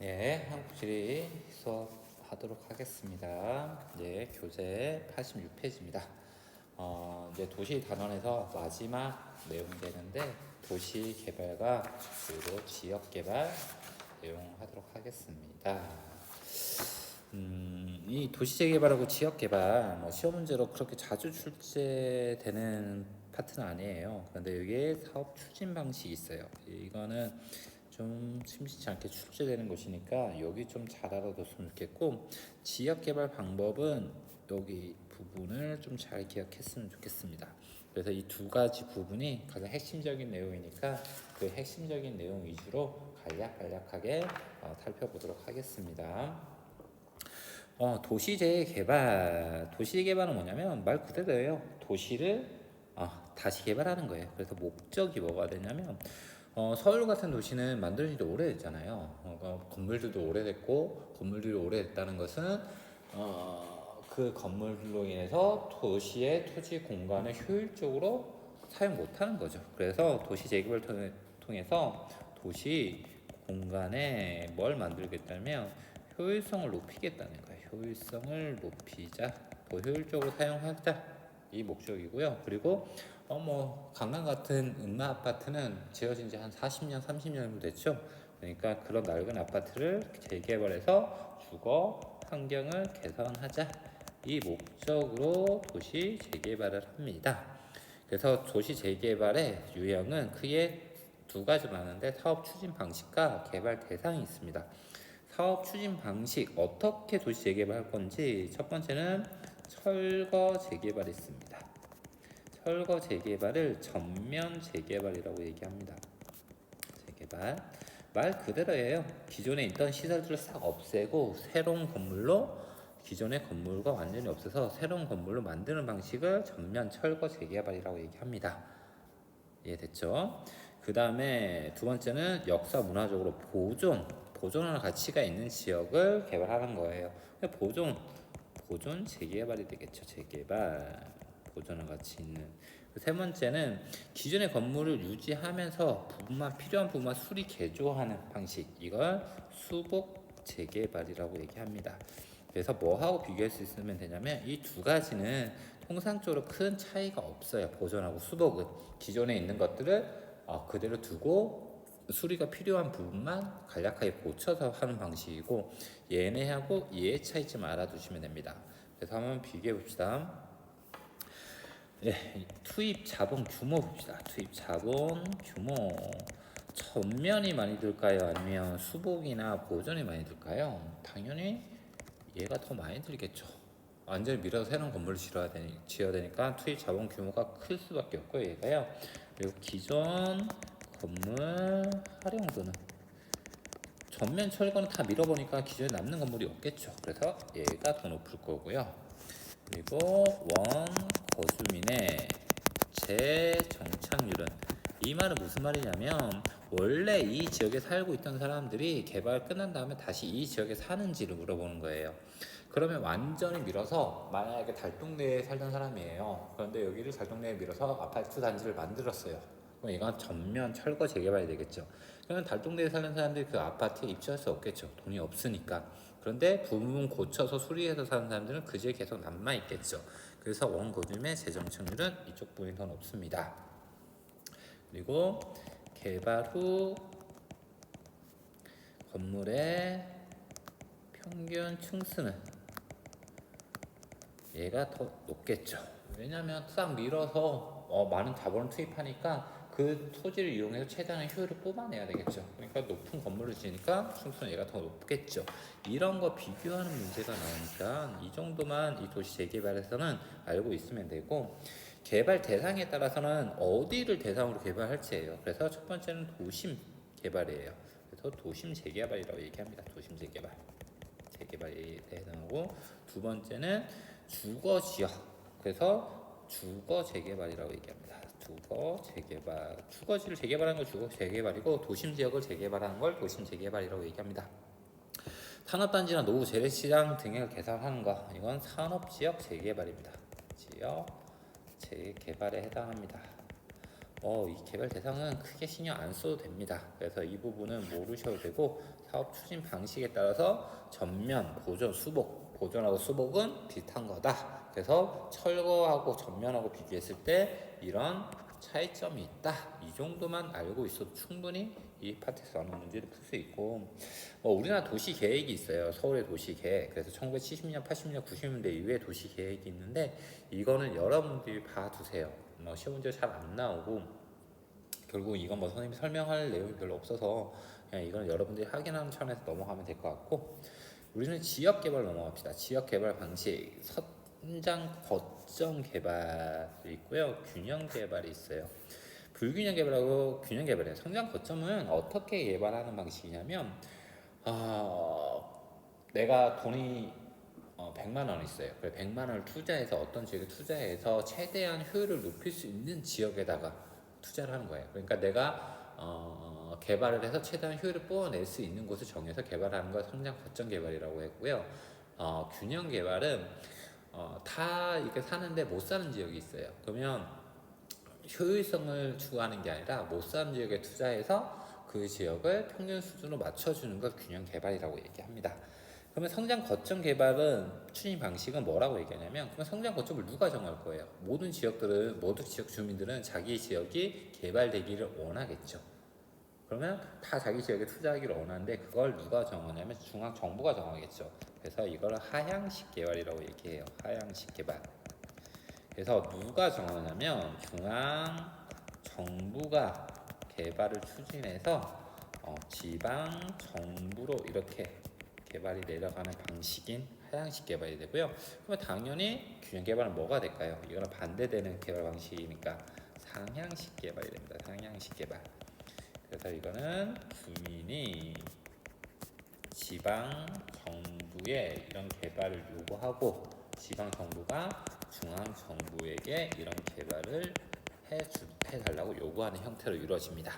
예, 한국지리 수업하도록 하겠습니다. 이제 교재 86페이지입니다. 이제 도시 단원에서 마지막 내용이 되는데 도시 개발과 그리고 지역 개발 내용하도록 하겠습니다. 이 도시 재개발하고 지역 개발 시험 문제로 그렇게 자주 출제되는 파트는 아니에요. 그런데 여기에 사업 추진 방식이 있어요. 이거는 좀 심심치 않게 출제되는 것이니까 여기 좀 잘 알아뒀으면 좋겠고, 지역 개발 방법은 여기 부분을 좀 잘 기억했으면 좋겠습니다. 그래서 이 두 가지 부분이 가장 핵심적인 내용이니까 그 핵심적인 내용 위주로 간략하게 살펴보도록 하겠습니다. 도시 재개발은 뭐냐면 말 그대로예요. 도시를 다시 개발하는 거예요. 그래서 목적이 뭐가 되냐면 서울 같은 도시는 만들어진 지 오래됐잖아요. 건물들도 오래됐고, 건물들이 오래됐다는 것은 그 건물로 인해서 도시의 토지 공간을 효율적으로 사용 못하는 거죠. 그래서 도시 재개발을 통해서 도시 공간에 뭘 만들겠다면 효율성을 높이겠다는 거예요. 효율성을 높이자, 더 효율적으로 사용하자, 이 목적이고요. 그리고 강남 같은 음마 아파트는 지어진 지 한 40년, 30년 정도 됐죠. 그러니까 그런 낡은 아파트를 재개발해서 주거 환경을 개선하자, 이 목적으로 도시 재개발을 합니다. 그래서 도시 재개발의 유형은 크게 두 가지로 나누는데 사업 추진 방식과 개발 대상이 있습니다. 사업 추진 방식, 어떻게 도시 재개발할 건지, 첫 번째는 철거 재개발이 있습니다. 철거 재개발을 전면 재개발이라고 얘기합니다. 재개발 말 그대로예요. 기존에 있던 시설들을 싹 없애고 새로운 건물로, 기존의 건물과 완전히 없애서 새로운 건물로 만드는 방식을 전면 철거 재개발이라고 얘기합니다. 이해됐죠? 그 다음에 두 번째는 역사 문화적으로 보존하는 가치가 있는 지역을 개발하는 거예요. 보존 재개발이 되겠죠. 재개발, 보존하는 가치 있는. 세 번째는 기존의 건물을 유지하면서 필요한 부분만 수리 개조하는 방식, 이걸 수복 재개발이라고 얘기합니다. 그래서 뭐하고 비교할 수 있으면 되냐면 이 두 가지는 통상적으로 큰 차이가 없어요. 보존하고 수복은 기존에 있는 것들을 그대로 두고 수리가 필요한 부분만 간략하게 고쳐서 하는 방식이고, 얘네하고 얘의 차이점 알아두시면 됩니다. 그래서 한번 비교해 봅시다. 투입 자본 규모 봅시다. 투입 자본 규모, 전면이 많이 들까요? 아니면 수복이나 보존이 많이 들까요? 당연히 얘가 더 많이 들겠죠. 완전히 밀어서 새로운 건물을 지어야 되니까 투입 자본 규모가 클 수밖에 없고요. 얘가요. 그리고 기존 건물 활용도는, 전면 철거는 다 밀어보니까 기존에 남는 건물이 없겠죠. 그래서 얘가 더 높을 거고요. 그리고 원 거주민의 재정착률은, 이 말은 무슨 말이냐면 원래 이 지역에 살고 있던 사람들이 개발 끝난 다음에 다시 이 지역에 사는지를 물어보는 거예요. 그러면 완전히 밀어서, 만약에 달동네에 살던 사람이에요. 그런데 여기를 달동네에 밀어서 아파트 단지를 만들었어요. 그럼 이건 전면 철거 재개발이 되겠죠. 그러면 달동네에 사는 사람들이 그 아파트에 입주할 수 없겠죠. 돈이 없으니까. 그런데 부분 고쳐서 수리해서 사는 사람들은 그 지역에 계속 남아있겠죠. 그래서 원거주민의 재정착률은 이쪽 부분이 더 높습니다. 그리고 개발 후 건물의 평균 층수는 얘가 더 높겠죠. 왜냐하면 싹 밀어서 많은 자본을 투입하니까 그 토지를 이용해서 최대한의 효율을 뽑아내야 되겠죠. 그러니까 높은 건물을 지으니까 층수는 얘가 더 높겠죠. 이런 거 비교하는 문제가 나오니까 이 정도만 이 도시 재개발에서는 알고 있으면 되고, 개발 대상에 따라서는 어디를 대상으로 개발할지예요. 그래서 첫 번째는 도심 개발이에요. 그래서 도심 재개발이라고 얘기합니다. 도심 재개발이 대상하고, 두 번째는 주거 지역, 그래서 주거 재개발이라고 얘기합니다. 주거 재개발, 주거지를 재개발하는 걸 주거 재개발이고, 도심 지역을 재개발하는 걸 도심 재개발이라고 얘기합니다. 산업단지나 노후 재래시장 등을 개설하는 거, 이건 산업지역 재개발입니다. 지역 재개발에 해당합니다. 이 개발 대상은 크게 신경 안 써도 됩니다. 그래서 이 부분은 모르셔도 되고, 사업 추진 방식에 따라서 전면, 보존, 수복. 보존하고 수복은 비슷한 거다. 그래서 철거하고 전면하고 비교했을 때 이런 차이점이 있다. 이 정도만 알고 있어도 충분히 이 파트에서 나오는 문제를 풀 수 있고, 우리나라 도시 계획이 있어요. 서울의 도시 계획. 그래서 1970년, 80년, 90년대 이후에 도시 계획이 있는데 이거는 여러분들이 봐두세요. 시험 문제 잘 안 나오고 결국 이건 선생님이 설명할 내용이 별로 없어서 그냥 이건 여러분들이 확인하는 차원에서 넘어가면 될 것 같고, 우리는 지역 개발 넘어갑시다. 지역 개발 방식, 선장 거점 개발이 있고요, 균형 개발이 있어요. 불균형 개발하고 균형 개발이에요. 성장 거점은 어떻게 개발하는 방식이냐면, 내가 돈이 100만 원 있어요. 그래 100만 원을 투자해서 어떤 지역에 투자해서 최대한 효율을 높일 수 있는 지역에다가 투자를 하는 거예요. 그러니까 내가 개발을 해서 최대한 효율을 뽑아낼 수 있는 곳을 정해서 개발하는 걸 성장 거점 개발이라고 했고요. 균형 개발은 다 이렇게 사는데 못 사는 지역이 있어요. 그러면 효율성을 추구하는 게 아니라 못 사는 지역에 투자해서 그 지역을 평균 수준으로 맞춰주는 걸 균형 개발이라고 얘기합니다. 그러면 성장 거점 개발은 추진 방식은 뭐라고 얘기하냐면, 그러면 성장 거점을 누가 정할 거예요? 모든 지역들은, 모든 지역 주민들은 자기 지역이 개발되기를 원하겠죠. 그러면 다 자기 지역에 투자하기를 원하는데 그걸 누가 정하냐면 중앙 정부가 정하겠죠. 그래서 이걸 하향식 개발이라고 얘기해요. 하향식 개발. 그래서 누가 정하냐면 중앙 정부가 개발을 추진해서 지방 정부로 이렇게 개발이 내려가는 방식인 하향식 개발이 되고요. 그러면 당연히 균형 개발은 뭐가 될까요? 이거는 반대되는 개발 방식이니까 상향식 개발이 됩니다. 상향식 개발. 그래서 이거는 주민이 지방 정부에 이런 개발을 요구하고 지방 정부가 중앙 정부에게 이런 개발을 해달라고 요구하는 형태로 이루어집니다.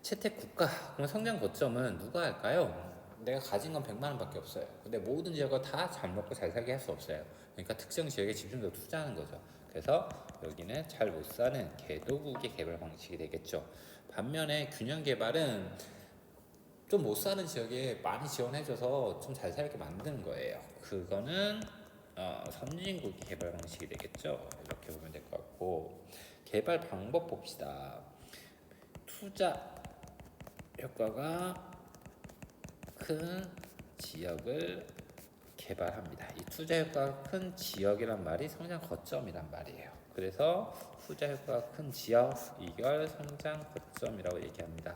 채택 국가, 그럼 성장 거점은 누가 할까요? 내가 가진 건 100만 원밖에 없어요. 근데 모든 지역을 다 잘 먹고 잘 살게 할 수 없어요. 그러니까 특정 지역에 집중적으로 투자하는 거죠. 그래서 여기는 잘 못 사는 개도국의 개발 방식이 되겠죠. 반면에 균형 개발은 좀 못 사는 지역에 많이 지원해줘서 좀 잘 살게 만드는 거예요. 그거는 선진국의 개발 방식이 되겠죠. 이렇게 보면 될 것 같고, 개발 방법 봅시다. 투자 효과가 큰 지역을 개발합니다. 이 투자 효과가 큰 지역이란 말이 성장 거점이란 말이에요. 그래서 투자 효과가 큰 지역, 이걸 성장 거점이라고 얘기합니다.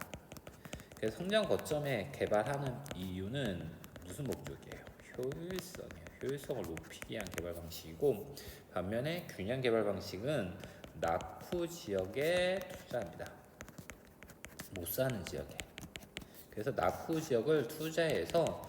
그래서 성장 거점에 개발하는 이유는 무슨 목적이에요? 효율성이에요. 효율성을 높이기 위한 개발 방식이고, 반면에 균형 개발 방식은 낙후 지역에 투자합니다. 못 사는 지역에. 그래서 낙후 지역을 투자해서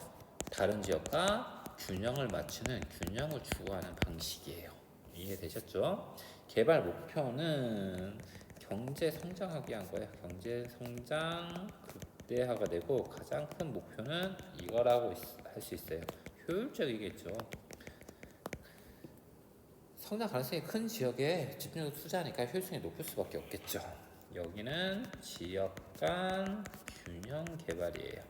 다른 지역과 균형을 맞추는, 균형을 추구하는 방식이에요. 이해되셨죠? 개발 목표는 경제 성장하기 위한 거예요. 경제 성장 극대화가 되고, 가장 큰 목표는 이거라고 할 수 있어요. 효율적이겠죠. 성장 가능성이 큰 지역에 집중적으로 투자하니까 효율성이 높을 수밖에 없겠죠. 여기는 지역 간 균형 개발이에요.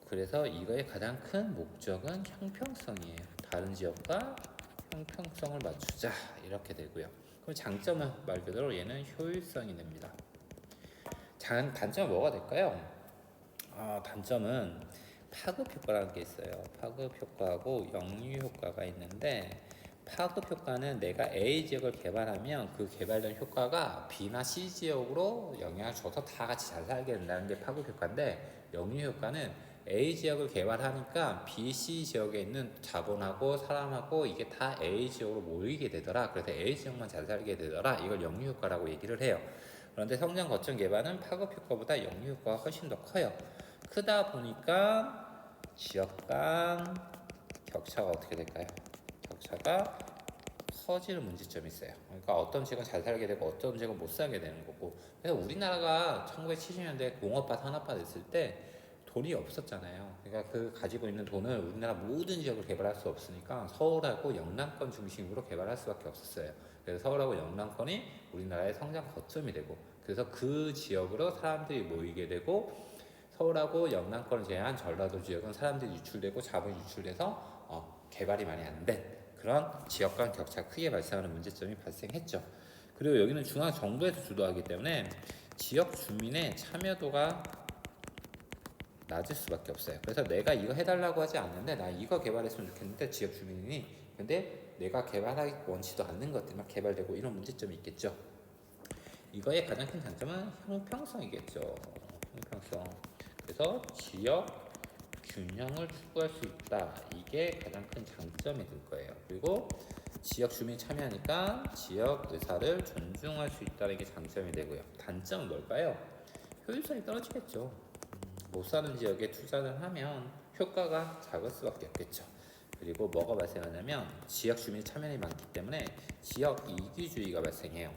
그래서 이거의 가장 큰 목적은 형평성이에요. 다른 지역과 형평성을 맞추자, 이렇게 되고요. 그럼 장점은 말 그대로 얘는 효율성이 됩니다. 단점은 뭐가 될까요? 단점은 파급 효과라는 게 있어요. 파급 효과하고 역류 효과가 있는데, 파급 효과는 내가 A 지역을 개발하면 그 개발된 효과가 B나 C 지역으로 영향을 줘서 다 같이 잘 살게 된다는 게 파급 효과인데, 역류 효과는 A 지역을 개발하니까 B, C 지역에 있는 자본하고 사람하고 이게 다 A 지역으로 모이게 되더라. 그래서 A 지역만 잘 살게 되더라. 이걸 역류 효과라고 얘기를 해요. 그런데 성장 거점 개발은 파급 효과보다 역류 효과가 훨씬 더 커요. 크다 보니까 지역 간 격차가 어떻게 될까요? 격차가 커지는 문제점이 있어요. 그러니까 어떤 지역은 잘 살게 되고 어떤 지역은 못 살게 되는 거고. 그래서 우리나라가 1970년대 공업화 산업화 됐을 때 돈이 없었잖아요. 그러니까 그 가지고 있는 돈을 우리나라 모든 지역을 개발할 수 없으니까 서울하고 영남권 중심으로 개발할 수밖에 없었어요. 그래서 서울하고 영남권이 우리나라의 성장 거점이 되고, 그래서 그 지역으로 사람들이 모이게 되고, 서울하고 영남권을 제외한 전라도 지역은 사람들이 유출되고 자본이 유출돼서 개발이 많이 안 된 그런 지역 간 격차 크게 발생하는 문제점이 발생했죠. 그리고 여기는 중앙 정부에서 주도하기 때문에 지역 주민의 참여도가 낮을 수밖에 없어요. 그래서 내가 이거 해달라고 하지 않는데 나 이거 개발했으면 좋겠는데 지역 주민이 근데 내가 개발하기 원치도 않는 것들만 개발되고 이런 문제점이 있겠죠. 이거의 가장 큰 장점은 형평성이겠죠. 형평성. 그래서 지역 균형을 추구할 수 있다. 이게 가장 큰 장점이 될 거예요. 그리고 지역 주민이 참여하니까 지역 의사를 존중할 수 있다는 게 장점이 되고요. 단점은 뭘까요? 효율성이 떨어지겠죠. 못 사는 지역에 투자를 하면 효과가 작을 수밖에 없겠죠. 그리고 뭐가 발생하냐면 지역 주민이 참여이 많기 때문에 지역 이기주의가 발생해요.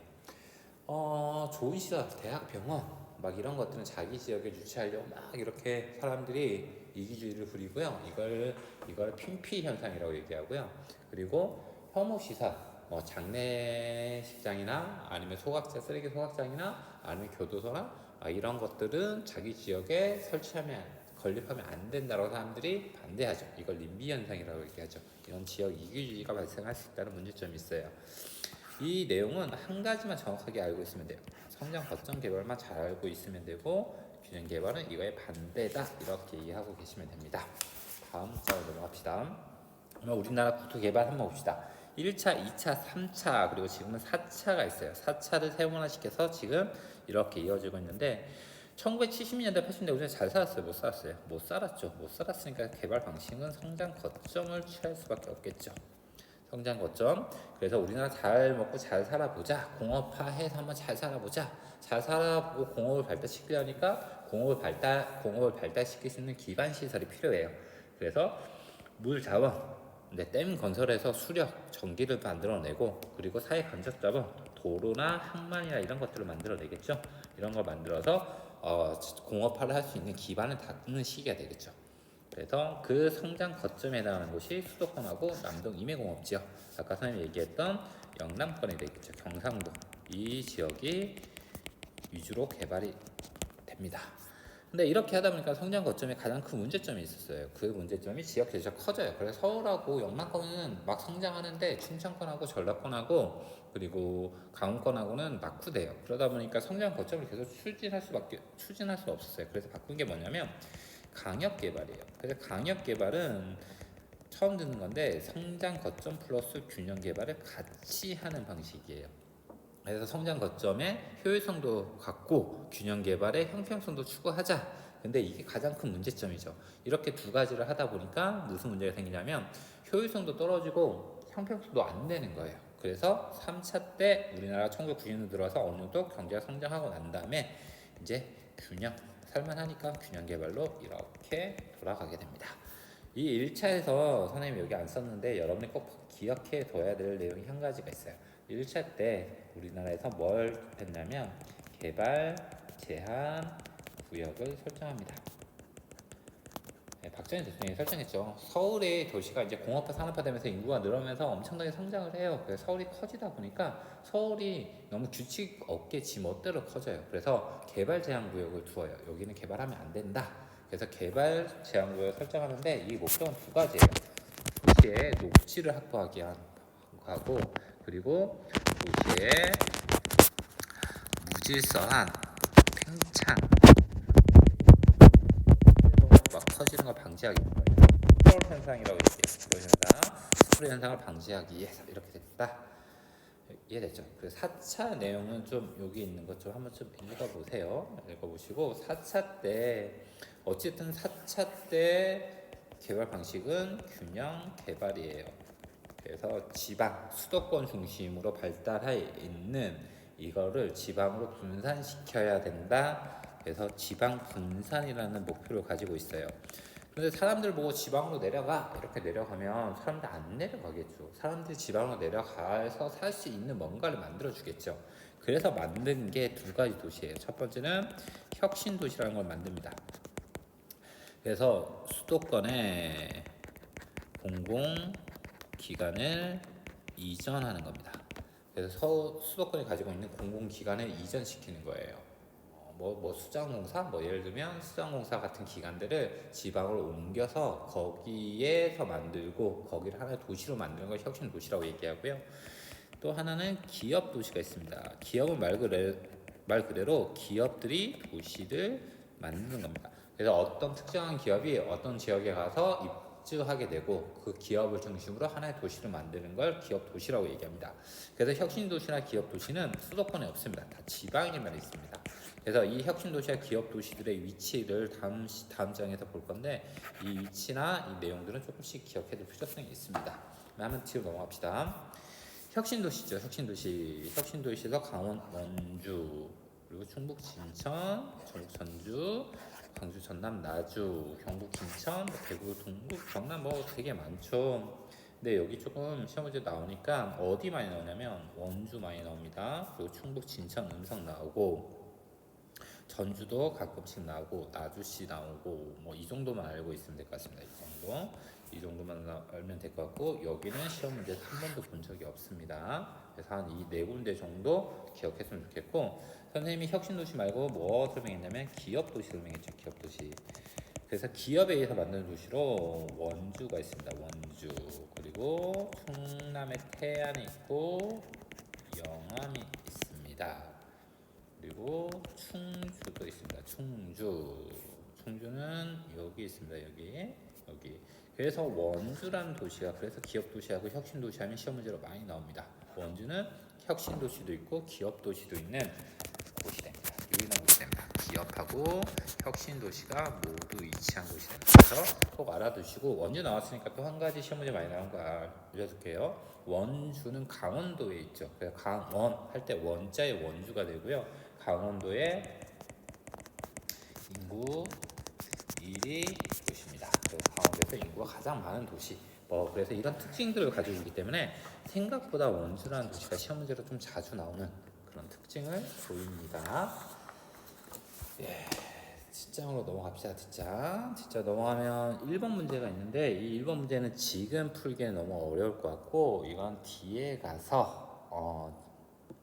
좋은 시설, 대학, 병원 막 이런 것들은 자기 지역에 유치하려고 막 이렇게 사람들이 이기주의를 부리고요. 이걸 핀피 현상이라고 얘기하고요. 그리고 혐오 시설, 뭐 장례식장이나 아니면 쓰레기 소각장이나 아니면 교도소나 이런 것들은 자기 지역에 건립하면 안 된다고 사람들이 반대하죠. 이걸 님비 현상이라고 얘기하죠. 이런 지역 이기주의가 발생할 수 있다는 문제점이 있어요. 이 내용은 한 가지만 정확하게 알고 있으면 돼요. 성장 거점 개발만 잘 알고 있으면 되고 균형 개발은 이거의 반대다 이렇게 이해하고 계시면 됩니다. 다음 장으로 넘어갑시다. 그럼 우리나라 국토 개발 한번 봅시다. 1차, 2차, 3차 그리고 지금은 4차가 있어요. 4차를 세분화시켜서 지금 이렇게 이어지고 있는데 1970년대, 80년대 우리가 잘 살았어요? 못 살았어요? 못 살았죠. 못 살았으니까 개발 방식은 성장 거점을 취할 수밖에 없겠죠. 성장 거점. 그래서 우리나라 잘 먹고 잘 살아보자. 공업화해서 한번 잘 살아보자. 잘 살아보고 공업을 발달시키려니까 공업을 발달시킬 수 있는 기반 시설이 필요해요. 그래서 물 자원, 댐 건설해서 수력, 전기를 만들어내고 그리고 사회 간접 자원, 도로나 항만이나 이런 것들을 만들어내겠죠. 이런 걸 만들어서 공업화를 할 수 있는 기반을 닦는 시기가 되겠죠. 그래서 그 성장 거점에 해당하는 곳이 수도권하고 남동 임해공업지역, 아까 선생님이 얘기했던 영남권이 되겠죠. 경상도 이 지역이 위주로 개발이 됩니다. 근데 이렇게 하다 보니까 성장 거점에 가장 큰 문제점이 있었어요. 그 문제점이 지역 대지가 커져요. 그래서 서울하고 영남권은 막 성장하는데 충청권하고 전라권하고 그리고 강원권하고는 낙후돼요. 그러다 보니까 성장 거점을 계속 추진할 수 없었어요. 그래서 바꾼 게 뭐냐면 강역 개발이에요. 그래서 강역 개발은 처음 듣는 건데 성장 거점 플러스 균형 개발을 같이 하는 방식이에요. 그래서 성장 거점의 효율성도 갖고 균형 개발의 형평성도 추구하자. 근데 이게 가장 큰 문제점이죠. 이렇게 두 가지를 하다 보니까 무슨 문제가 생기냐면 효율성도 떨어지고 형평성도 안 되는 거예요. 그래서 3차 때 우리나라가 1990년 들어서 어느 정도 경제가 성장하고 난 다음에 이제 살만하니까 균형 개발로 이렇게 돌아가게 됩니다. 이 1차에서 선생님이 여기 안 썼는데 여러분이 꼭 기억해 둬야 될 내용이 한 가지가 있어요. 1차 때 우리나라에서 뭘 했냐면 개발 제한 구역을 설정합니다. 박정희 대통령이 설정했죠. 서울의 도시가 이제 공업화 산업화되면서 인구가 늘어나면서 엄청나게 성장을 해요. 그래서 서울이 커지다 보니까 서울이 너무 규칙 없게 지 멋대로 커져요. 그래서 개발 제한 구역을 두어요. 여기는 개발하면 안 된다. 그래서 개발 제한 구역을 설정하는데 이 목표는 두 가지예요. 도시의 녹지를 확보하기 하고 그리고 도시의 무질서한 팽창 막 커지는 걸 방지하기 위해서 스프롤 현상이라고 얘기해요. 스프롤 현상, 스프롤 현상을 방지하기 위해서 이렇게 됐다. 이해됐죠? 그 4차 내용은 좀 여기 있는 것 좀 한번 좀 읽어보세요. 읽어보시고 4차 때 어쨌든 4차 때 개발 방식은 균형 개발이에요. 그래서 지방, 수도권 중심으로 발달해 있는 이거를 지방으로 분산시켜야 된다. 그래서 지방 분산이라는 목표를 가지고 있어요. 근데 사람들 보고 지방으로 내려가 이렇게 내려가면 사람들 안 내려가겠죠. 사람들이 지방으로 내려가서 살 수 있는 뭔가를 만들어 주겠죠. 그래서 만든 게 두 가지 도시예요. 첫 번째는 혁신 도시라는 걸 만듭니다. 그래서 수도권에 공공기관을 이전하는 겁니다. 그래서 수도권이 가지고 있는 공공기관을 이전시키는 거예요. 수자원공사, 예를 들면 수자원공사 같은 기관들을 지방으로 옮겨서 거기에서 만들고 거기를 하나의 도시로 만드는 걸 혁신 도시라고 얘기하고요. 또 하나는 기업 도시가 있습니다. 기업은 말 그대로 기업들이 도시를 만드는 겁니다. 그래서 어떤 특정한 기업이 어떤 지역에 가서 입주하게 되고 그 기업을 중심으로 하나의 도시를 만드는 걸 기업 도시라고 얘기합니다. 그래서 혁신 도시나 기업 도시는 수도권에 없습니다. 다 지방에만 있습니다. 그래서 이 혁신 도시와 기업 도시들의 위치를 다음 장에서 볼 건데 이 위치나 이 내용들은 조금씩 기억해둘 필요성이 있습니다. 한번 뒤로 넘어갑시다. 혁신 도시죠. 혁신 도시. 혁신 도시에서 강원, 원주, 그리고 충북 진천, 전북 전주, 광주 전남 나주, 경북 김천, 대구 동구 경남 되게 많죠. 근데 여기 조금 시험 문제 나오니까 어디 많이 나오냐면 원주 많이 나옵니다. 그리고 충북 진천 음성 나오고 전주도 가끔씩 나오고 나주시 나오고 이 정도만 알고 있으면 될 것 같습니다. 이 정도만 알면 될 것 같고 여기는 시험 문제 한 번도 본 적이 없습니다. 그래서 한 이 네 군데 정도 기억했으면 좋겠고 선생님이 혁신도시 말고 뭐 설명했냐면 기업도시 설명했죠. 기업도시. 그래서 기업에 의해서 만드는 도시로 원주가 있습니다. 원주. 그리고 충남의 태안이 있고 영암이 있습니다. 그리고 충주도 있습니다. 충주는 여기 있습니다. 여기. 그래서 원주라는 도시가 그래서 기업 도시하고 혁신 도시하면 시험 문제로 많이 나옵니다. 원주는 혁신 도시도 있고 기업 도시도 있는 곳이 됩니다. 유일한 곳이 됩니다. 기업하고 혁신 도시가 모두 위치한 곳이 됩니다. 그래서 꼭 알아두시고 원주 나왔으니까 또 한 가지 시험 문제 많이 나온 거 알려줄게요. 원주는 강원도에 있죠. 그래서 강원 할 때 원자의 원주가 되고요. 강원도의 인구 1위 도시입니다. 강원도에서 인구가 가장 많은 도시. 그래서 이런 특징들을 가지고 있기 때문에 생각보다 원주라는 도시가 시험 문제로 좀 자주 나오는 그런 특징을 보입니다. 예, 뒷장으로 넘어갑시다. 뒷장 넘어가면 1번 문제가 있는데 이 1번 문제는 지금 풀기는 너무 어려울 것 같고 이건 뒤에 가서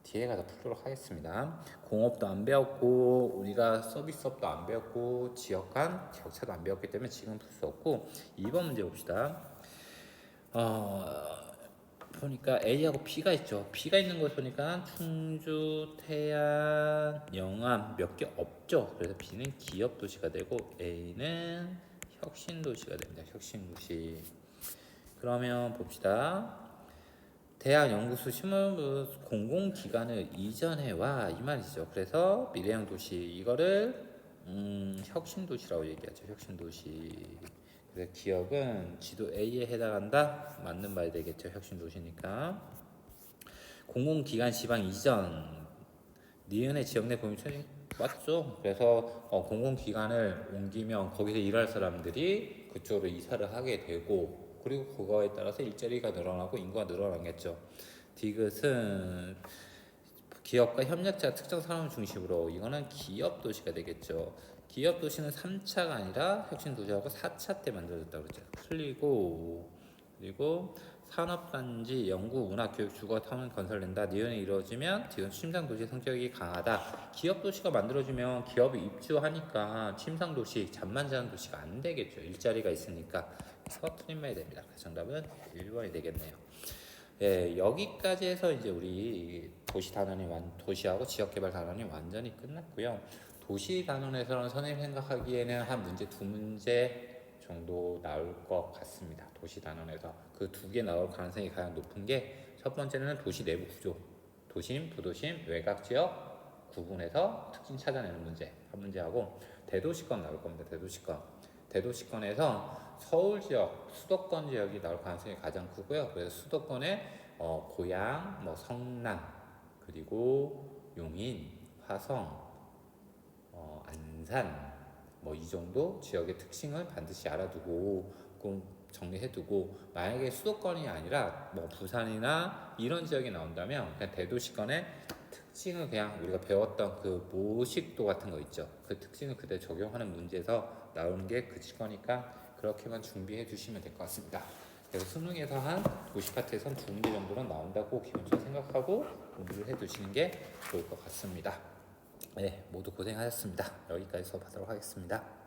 풀도록 하겠습니다. 공업도 안 배웠고 우리가 서비스업도 안 배웠고 지역 간 격차도 안 배웠기 때문에 지금 풀 수 없고 2번 문제 봅시다. 보니까 A하고 B가 있죠. B가 있는 걸 보니까 충주, 태안, 영암 몇 개 없죠. 그래서 B는 기업 도시가 되고 A는 혁신 도시가 됩니다. 혁신 도시. 그러면 봅시다. 대학 연구소 심을 공공기관을 이전해와 이 말이죠. 그래서 미래형 도시 이거를 혁신도시라고 얘기하죠. 혁신도시. 그래서 기업은 지도 A에 해당한다. 맞는 말 되겠죠. 혁신도시니까. 공공기관 지방 이전 니은의 지역 내 공유 처리 맞죠. 그래서 공공기관을 옮기면 거기서 일할 사람들이 그쪽으로 이사를 하게 되고 그리고 그거에 따라서 일자리가 늘어나고 인구가 늘어나겠죠. 디귿은 기업과 협력자 특정 산업 중심으로 이거는 기업 도시가 되겠죠. 기업 도시는 3차가 아니라 혁신 도시하고 4차 때 만들어졌다고 그랬죠. 그리고 산업단지, 연구, 문화, 교육, 주거, 타운 건설된다. 니은이 이루어지면 디귿 침상도시 성격이 강하다. 기업도시가 만들어지면 기업이 입주하니까 침상도시, 잠만 자는 도시가 안 되겠죠. 일자리가 있으니까. 그래서 틀린 말이 됩니다. 그래서 정답은 1번이 되겠네요. 예, 여기까지 해서 이제 우리 도시하고 지역개발 단원이 완전히 끝났고요. 도시 단원에서는 선생님 생각하기에는 한 문제 2문제 정도 나올 것 같습니다. 도시 단원에서 그 2개 나올 가능성이 가장 높은 게 첫 번째는 도시 내부 구조, 도심, 부도심, 외곽 지역 구분해서 특징 찾아내는 문제 한 문제하고 대도시권 나올 겁니다. 대도시권에서 서울 지역, 수도권 지역이 나올 가능성이 가장 크고요. 그래서 수도권에 고양, 성남, 그리고 용인, 화성, 안산 이 정도 지역의 특징을 반드시 알아두고 정리해두고 만약에 수도권이 아니라 부산이나 이런 지역이 나온다면 그냥 대도시권의 특징을 그냥 우리가 배웠던 그 모식도 같은 거 있죠. 그 특징을 그대로 적용하는 문제에서 나오는 게 그칠 거니까 그렇게만 준비해 주시면 될 것 같습니다. 그래서 수능에서 한 도시 파트에선 2문제 정도는 나온다고 기본적으로 생각하고 공부를 해두시는 게 좋을 것 같습니다. 네, 모두 고생하셨습니다. 여기까지 수업하도록 하겠습니다.